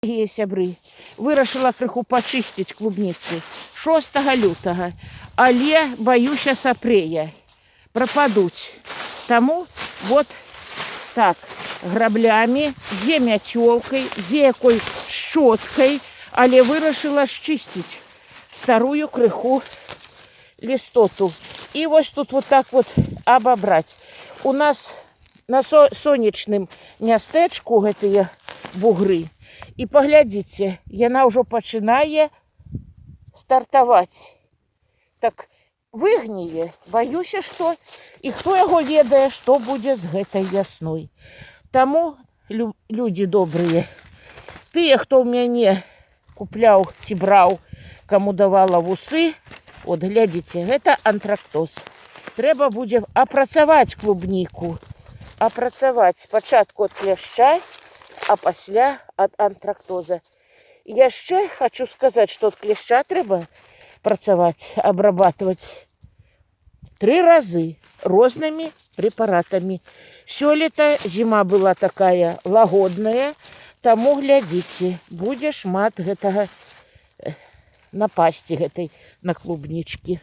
Сябры, вырашыла крыху пачысціць клубніцы 6 лютага, але баюся сапрэя прападуць. Таму вот так граблямі, дзе мяцёлкай, дзе якой шчоткай, але вырашыла счысціць старую крыху лістоту. І вось тут вот так вот абабраць. У нас на сонечным мястэчку гэтыя бугры. І паглядзіце, яна ўжо пачынае стартаваць. Так выгніе, баюся, што і хто яго ведае, што будзе з гэтай вясной. Таму, людзі добрыя, тыя, хто ў мяне купляў ці браў, каму давала вусы, от глядзіце, гэта антрактоз. Трэба будзе апрацаваць клубніку. Апрацаваць спачатку ад кляшча, а пасля ад антрактоза. І яшчэ хочу сказаць, што ад кляшча трэба працаваць, абрабатваць 3 разы рознымі прэпаратамі. Сёлета зіма была такая лагодная, таму глядзіце, будзе шмат гэтага напасці гэтай на клубнічкі.